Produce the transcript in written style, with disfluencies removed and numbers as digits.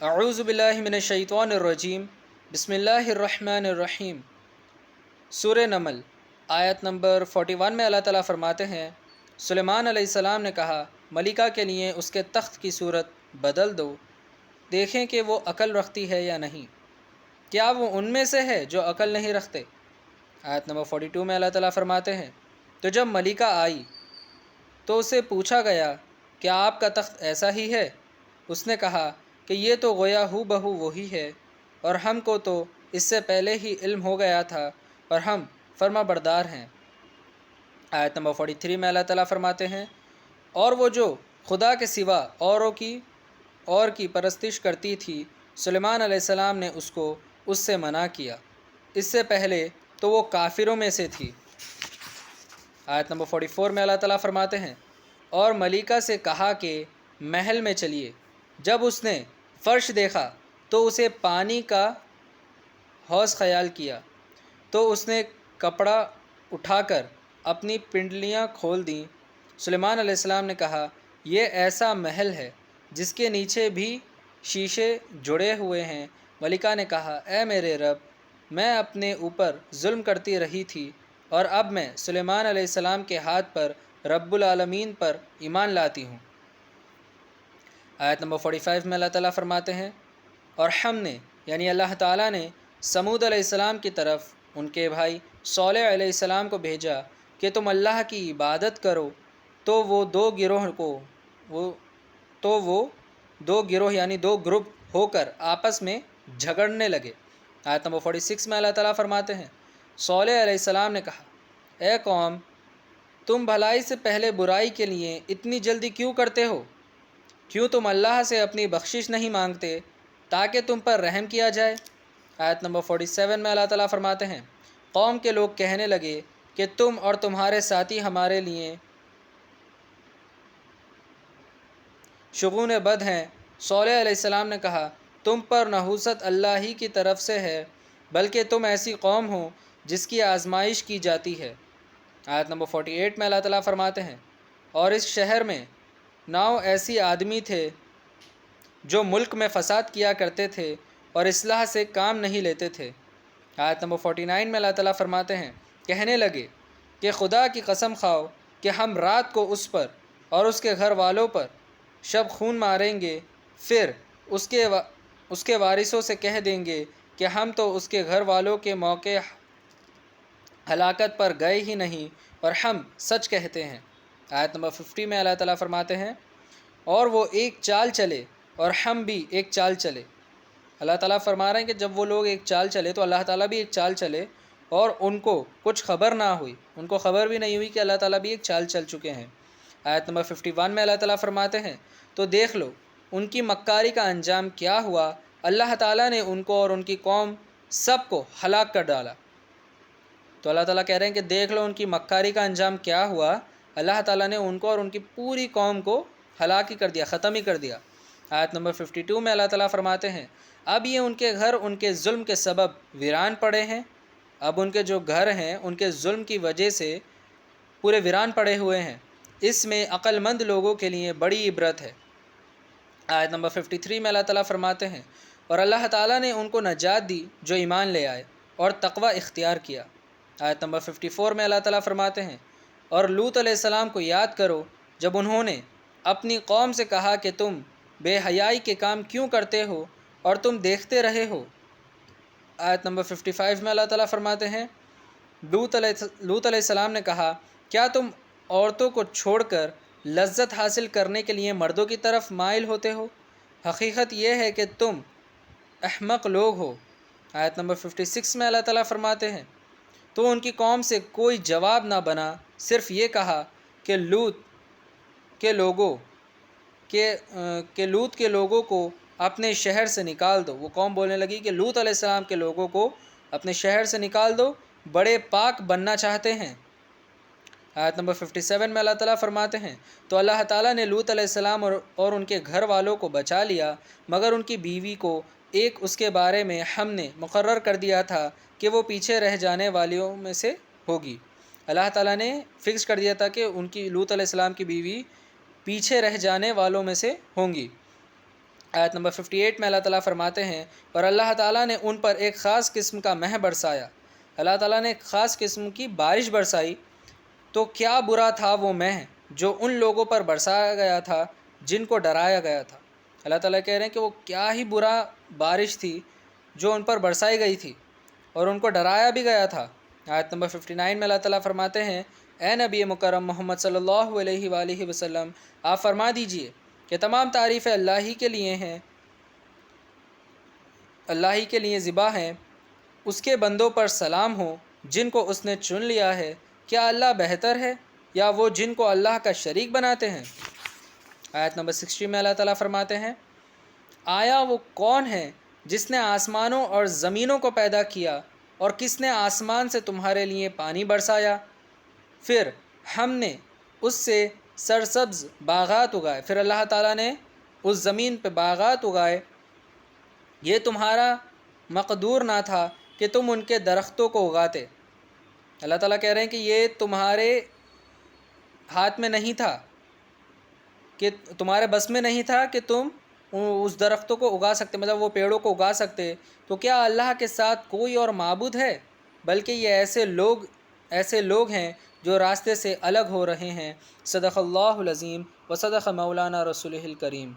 اعوذ باللہ من الشیطان الرجیم بسم اللہ الرحمن الرحیم۔ سورہ نمل آیت نمبر 41 میں اللہ تعالیٰ فرماتے ہیں، سلیمان علیہ السلام نے کہا ملکہ کے لیے اس کے تخت کی صورت بدل دو، دیکھیں کہ وہ عقل رکھتی ہے یا نہیں، کیا وہ ان میں سے ہے جو عقل نہیں رکھتے۔ آیت نمبر 42 میں اللہ تعالیٰ فرماتے ہیں، تو جب ملکہ آئی تو اسے پوچھا گیا کیا آپ کا تخت ایسا ہی ہے؟ اس نے کہا کہ یہ تو گویا ہو بہو وہی ہے، اور ہم کو تو اس سے پہلے ہی علم ہو گیا تھا اور ہم فرما بردار ہیں۔ آیت نمبر 43 میں اللہ تعالیٰ فرماتے ہیں، اور وہ جو خدا کے سوا اور کی پرستش کرتی تھی، سلیمان علیہ السلام نے اس سے منع کیا، اس سے پہلے تو وہ کافروں میں سے تھی۔ آیت نمبر 44 میں اللہ تعالیٰ فرماتے ہیں، اور ملکہ سے کہا کہ محل میں چلیے۔ جب اس نے فرش دیکھا تو اسے پانی کا حوض خیال کیا، تو اس نے کپڑا اٹھا کر اپنی پنڈلیاں کھول دیں۔ سلیمان علیہ السلام نے کہا، یہ ایسا محل ہے جس کے نیچے بھی شیشے جڑے ہوئے ہیں۔ ملکہ نے کہا، اے میرے رب، میں اپنے اوپر ظلم کرتی رہی تھی، اور اب میں سلیمان علیہ السلام کے ہاتھ پر رب العالمین پر ایمان لاتی ہوں۔ آیت نمبر 45 میں اللہ تعالیٰ فرماتے ہیں، اور ہم نے یعنی اللہ تعالیٰ نے سمود علیہ السلام کی طرف ان کے بھائی صالح علیہ السلام کو بھیجا کہ تم اللہ کی عبادت کرو، تو وہ دو گروہ یعنی دو گروپ ہو کر آپس میں جھگڑنے لگے۔ آیت نمبر 46 میں اللہ تعالیٰ فرماتے ہیں، صالح علیہ السلام نے کہا، اے قوم، تم بھلائی سے پہلے برائی کے لیے اتنی جلدی کیوں کرتے ہو؟ کیوں تم اللہ سے اپنی بخشش نہیں مانگتے تاکہ تم پر رحم کیا جائے؟ آیت نمبر 47 میں اللہ تعالیٰ فرماتے ہیں، قوم کے لوگ کہنے لگے کہ تم اور تمہارے ساتھی ہمارے لیے شگون بد ہیں۔ صالح علیہ السلام نے کہا، تم پر نحوست اللہ ہی کی طرف سے ہے، بلکہ تم ایسی قوم ہو جس کی آزمائش کی جاتی ہے۔ آیت نمبر 48 میں اللہ تعالیٰ فرماتے ہیں، اور اس شہر میں 9 ایسی آدمی تھے جو ملک میں فساد کیا کرتے تھے اور اصلاح سے کام نہیں لیتے تھے۔ آیت نمبر 49 میں اللہ تعالیٰ فرماتے ہیں، کہنے لگے کہ خدا کی قسم کھاؤ کہ ہم رات کو اس پر اور اس کے گھر والوں پر شب خون ماریں گے، پھر اس کے وارثوں سے کہہ دیں گے کہ ہم تو اس کے گھر والوں کے موقع ہلاکت پر گئے ہی نہیں، اور ہم سچ کہتے ہیں۔ آیت نمبر 50 میں اللہ تعالیٰ فرماتے ہیں، اور وہ ایک چال چلے اور ہم بھی ایک چال چلے۔ اللہ تعالیٰ فرما رہے ہیں کہ جب وہ لوگ ایک چال چلے تو اللہ تعالیٰ بھی ایک چال چلے، اور ان کو کچھ خبر نہ ہوئی، ان کو خبر بھی نہیں ہوئی کہ اللہ تعالیٰ بھی ایک چال چل چکے ہیں۔ آیت نمبر 51 میں اللہ تعالیٰ فرماتے ہیں، تو دیکھ لو ان کی مکاری کا انجام کیا ہوا، اللہ تعالیٰ نے ان کو اور ان کی قوم سب کو ہلاک کر ڈالا۔ تو اللہ تعالیٰ کہہ رہے ہیں کہ دیکھ لو ان کی مکاری کا انجام کیا ہوا، اللہ تعالیٰ نے ان کو اور ان کی پوری قوم کو ہلاک ہی کر دیا، ختم ہی کر دیا۔ آیت نمبر 52 میں اللہ تعالیٰ فرماتے ہیں، اب یہ ان کے گھر ان کے ظلم کے سبب ویران پڑے ہیں۔ اب ان کے جو گھر ہیں ان کے ظلم کی وجہ سے پورے ویران پڑے ہوئے ہیں، اس میں عقل مند لوگوں کے لیے بڑی عبرت ہے۔ آیت نمبر 53 میں اللہ تعالیٰ فرماتے ہیں، اور اللہ تعالیٰ نے ان کو نجات دی جو ایمان لے آئے اور تقوی اختیار کیا۔ آیت نمبر 54 میں اللہ تعالیٰ فرماتے ہیں، اور لوط علیہ السلام کو یاد کرو جب انہوں نے اپنی قوم سے کہا کہ تم بے حیائی کے کام کیوں کرتے ہو اور تم دیکھتے رہے ہو۔ آیت نمبر 55 میں اللہ تعالیٰ فرماتے ہیں، لوط علیہ السلام نے کہا، کیا تم عورتوں کو چھوڑ کر لذت حاصل کرنے کے لیے مردوں کی طرف مائل ہوتے ہو؟ حقیقت یہ ہے کہ تم احمق لوگ ہو۔ آیت نمبر 56 میں اللہ تعالیٰ فرماتے ہیں، تو ان کی قوم سے کوئی جواب نہ بنا، صرف یہ کہا کہ لوط کے لوگوں کو اپنے شہر سے نکال دو۔ وہ قوم بولنے لگی کہ لوط علیہ السلام کے لوگوں کو اپنے شہر سے نکال دو، بڑے پاک بننا چاہتے ہیں۔ آیت نمبر 57 میں اللہ تعالیٰ فرماتے ہیں، تو اللہ تعالیٰ نے لوط علیہ السلام اور ان کے گھر والوں کو بچا لیا، مگر ان کی بیوی کو ایک اس کے بارے میں ہم نے مقرر کر دیا تھا کہ وہ پیچھے رہ جانے والیوں میں سے ہوگی۔ اللہ تعالیٰ نے فکس کر دیا تھا کہ لوط علیہ السلام کی بیوی پیچھے رہ جانے والوں میں سے ہوں گی۔ آیت نمبر 58 میں اللہ تعالیٰ فرماتے ہیں اور اللہ تعالیٰ نے ان پر ایک خاص قسم کا مہ برسایا، اللہ تعالیٰ نے ایک خاص قسم کی بارش برسائی، تو کیا برا تھا وہ مہ جو ان لوگوں پر برسایا گیا تھا جن کو ڈرایا گیا تھا۔ اللہ تعالیٰ کہہ رہے ہیں کہ وہ کیا ہی برا بارش تھی جو ان پر برسائی گئی تھی اور ان کو ڈرایا بھی گیا تھا۔ آیت نمبر 59 میں اللہ تعالیٰ فرماتے ہیں اے نبی مکرم محمد صلی اللہ علیہ وآلہ وسلم، آپ فرما دیجئے کہ تمام تعریفیں اللہ ہی کے لیے ہیں، اللہ ہی کے لیے ذبح ہیں، اس کے بندوں پر سلام ہو جن کو اس نے چن لیا ہے، کیا اللہ بہتر ہے یا وہ جن کو اللہ کا شریک بناتے ہیں۔ آیت نمبر 60 میں اللہ تعالیٰ فرماتے ہیں آیا وہ کون ہے جس نے آسمانوں اور زمینوں کو پیدا کیا اور کس نے آسمان سے تمہارے لیے پانی برسایا، پھر ہم نے اس سے سرسبز باغات اگائے، پھر اللہ تعالیٰ نے اس زمین پہ باغات اگائے، یہ تمہارا مقدور نہ تھا کہ تم ان کے درختوں کو اگاتے۔ اللہ تعالیٰ کہہ رہے ہیں کہ یہ تمہارے ہاتھ میں نہیں تھا، کہ تمہارے بس میں نہیں تھا کہ تم اس درختوں کو اگا سکتے، مطلب وہ پیڑوں کو اگا سکتے، تو کیا اللہ کے ساتھ کوئی اور معبود ہے؟ بلکہ یہ ایسے لوگ ہیں جو راستے سے الگ ہو رہے ہیں۔ صدق اللہ العظیم و صدق مولانا رسولہ الکریم۔